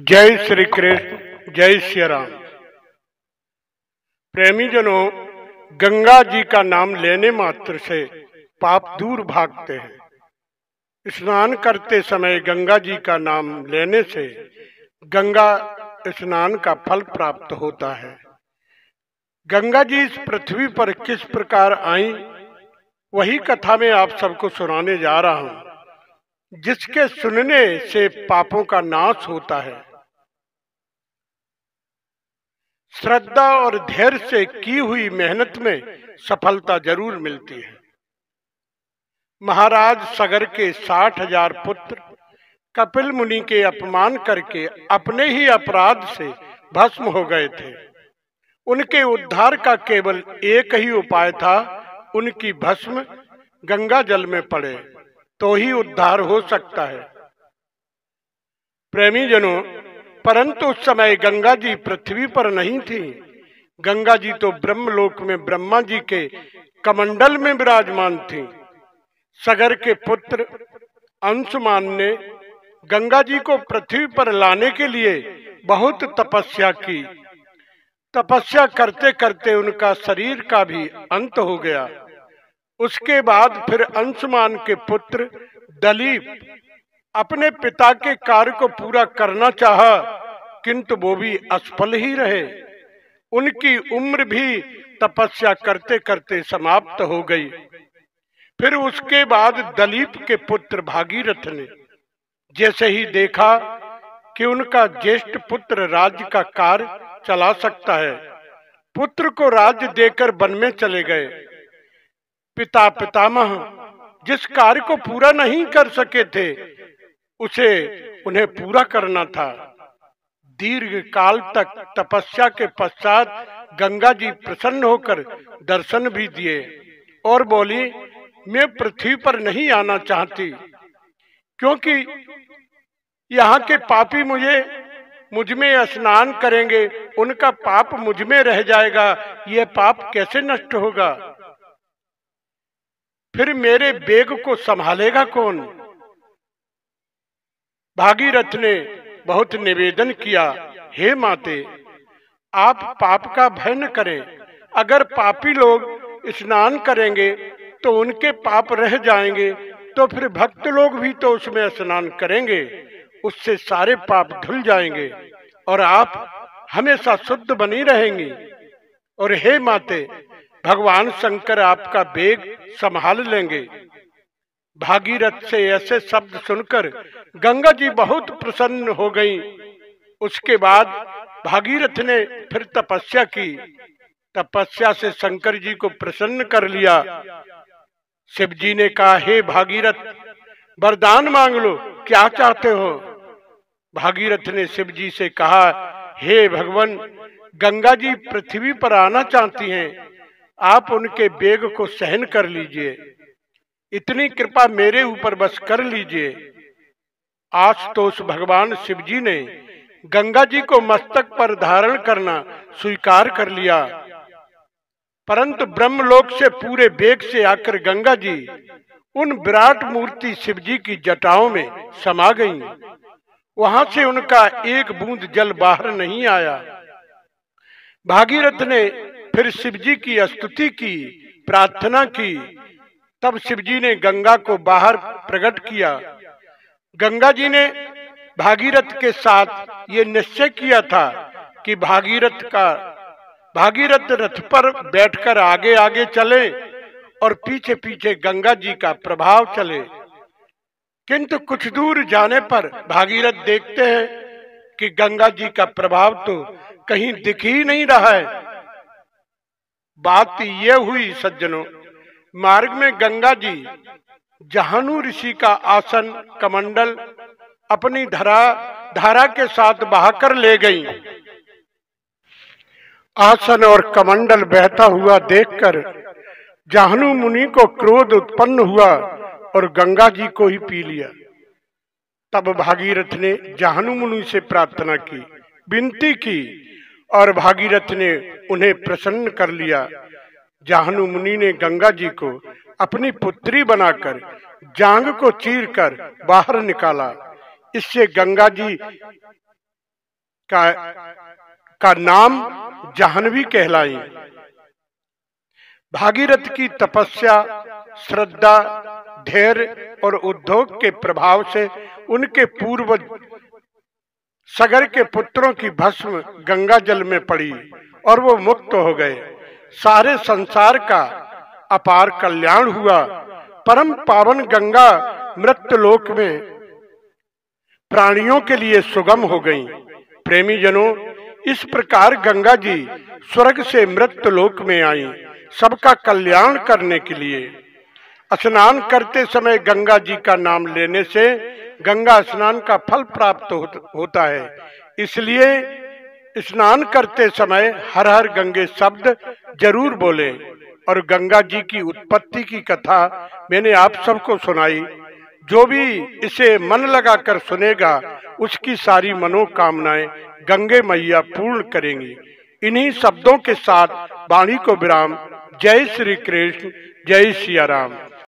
जय श्री कृष्ण, जय श्री राम। प्रेमी जनों, गंगा जी का नाम लेने मात्र से पाप दूर भागते हैं। स्नान करते समय गंगा जी का नाम लेने से गंगा स्नान का फल प्राप्त होता है। गंगा जी इस पृथ्वी पर किस प्रकार आई, वही कथा में आप सबको सुनाने जा रहा हूं, जिसके सुनने से पापों का नाश होता है। श्रद्धा और धैर्य से की हुई मेहनत में सफलता जरूर मिलती है। महाराज सगर के 60,000 पुत्र कपिल मुनि के अपमान करके अपने ही अपराध से भस्म हो गए थे। उनके उद्धार का केवल एक ही उपाय था, उनकी भस्म गंगा जल में पड़े तो ही उद्धार हो सकता है। प्रेमी जनों, परंतु उस समय गंगा जी पृथ्वी पर नहीं थी। गंगा जी तो ब्रह्मलोक में ब्रह्मा जी के कमंडल में विराजमान थी। सगर के पुत्र अंशुमान ने गंगा जी को पृथ्वी पर लाने के लिए बहुत तपस्या की। तपस्या करते करते उनका शरीर का भी अंत हो गया। उसके बाद फिर अंशुमान के पुत्र दलीप अपने पिता के कार्य को पूरा करना चाहा, किंतु वो भी असफल ही रहे। उनकी उम्र भी तपस्या करते करते समाप्त हो गई। फिर उसके बाद दलीप के पुत्र भागीरथ ने जैसे ही देखा कि उनका ज्येष्ठ पुत्र राज्य का कार्य चला सकता है, पुत्र को राज्य देकर वन में चले गए। पिता पितामह जिस कार्य को पूरा नहीं कर सके थे, उसे उन्हें पूरा करना था। दीर्घ काल तक तपस्या के पश्चात गंगा जी प्रसन्न होकर दर्शन भी दिए और बोली, मैं पृथ्वी पर नहीं आना चाहती, क्योंकि यहाँ के पापी मुझ में स्नान करेंगे, उनका पाप मुझ में रह जाएगा। यह पाप कैसे नष्ट होगा? फिर मेरे बेग को संभालेगा कौन? भागीरथ ने बहुत निवेदन किया, हे माते, आप पाप का भय न करें। अगर पापी लोग स्नान करेंगे तो उनके पाप रह जाएंगे, तो फिर भक्त लोग भी तो उसमें स्नान करेंगे, उससे सारे पाप धुल जाएंगे और आप हमेशा शुद्ध बनी रहेंगी। और हे माते, भगवान शंकर आपका बेग संभाल लेंगे। भागीरथ से ऐसे शब्द सुनकर गंगा जी बहुत प्रसन्न हो गईं। उसके बाद भागीरथ ने फिर तपस्या की। तपस्या से शंकर जी को प्रसन्न कर लिया। शिव जी ने कहा, हे भागीरथ, वरदान मांग लो, क्या चाहते हो? भागीरथ ने शिव जी से कहा, हे भगवान, गंगा जी पृथ्वी पर आना चाहती हैं, आप उनके बेग को सहन कर लीजिए। इतनी कृपा मेरे ऊपर बस कर लीजिए। आशुतोष भगवान शिव जी ने गंगा जी को मस्तक पर धारण करना स्वीकार कर लिया, परंतु ब्रह्मलोक से पूरे बेग से आकर गंगा जी उन विराट मूर्ति शिव जी की जटाओं में समा गईं। वहां से उनका एक बूंद जल बाहर नहीं आया। भागीरथ ने फिर शिव जी की स्तुति की, प्रार्थना की। तब शिव जी ने गंगा को बाहर प्रकट किया। गंगा जी ने भागीरथ के साथ ये निश्चय किया था कि भागीरथ रथ पर बैठकर आगे आगे चले और पीछे पीछे गंगा जी का प्रभाव चले। किंतु कुछ दूर जाने पर भागीरथ देखते हैं कि गंगा जी का प्रभाव तो कहीं दिख ही नहीं रहा है। बात यह हुई सज्जनों, मार्ग में गंगा जी जहानु ऋषि का आसन कमंडल अपनी धारा के साथ बहाकर ले गईं। आसन और कमंडल बहता हुआ देखकर जहानु मुनि को क्रोध उत्पन्न हुआ और गंगा जी को ही पी लिया। तब भागीरथ ने जहानु मुनि से प्रार्थना की, विनती की, और भागीरथ ने उन्हें प्रसन्न कर लिया। जहानु मुनि ने गंगा जी को अपनी पुत्री बनाकर जांग को चीरकर बाहर निकाला। इससे गंगा जी का नाम जाह्नवी कहलाई। भागीरथ की तपस्या, श्रद्धा, धैर्य और उद्योग के प्रभाव से उनके पूर्वज सगर के पुत्रों की भस्म गंगा जल में पड़ी और वो मुक्त हो गए। सारे संसार का अपार कल्याण हुआ। परम पावन गंगा मृत्युलोक में प्राणियों के लिए सुगम हो गई। प्रेमी जनों, इस प्रकार गंगा जी स्वर्ग से मृत्युलोक में आई, सबका कल्याण करने के लिए। स्नान करते समय गंगा जी का नाम लेने से गंगा स्नान का फल प्राप्त होता है। इसलिए स्नान करते समय हर हर गंगे शब्द जरूर बोले। और गंगा जी की उत्पत्ति की कथा मैंने आप सबको सुनाई। जो भी इसे मन लगाकर सुनेगा उसकी सारी मनोकामनाएं गंगे मैया पूर्ण करेंगी। इन्हीं शब्दों के साथ वाणी को विराम। जय श्री कृष्ण, जय सिया राम।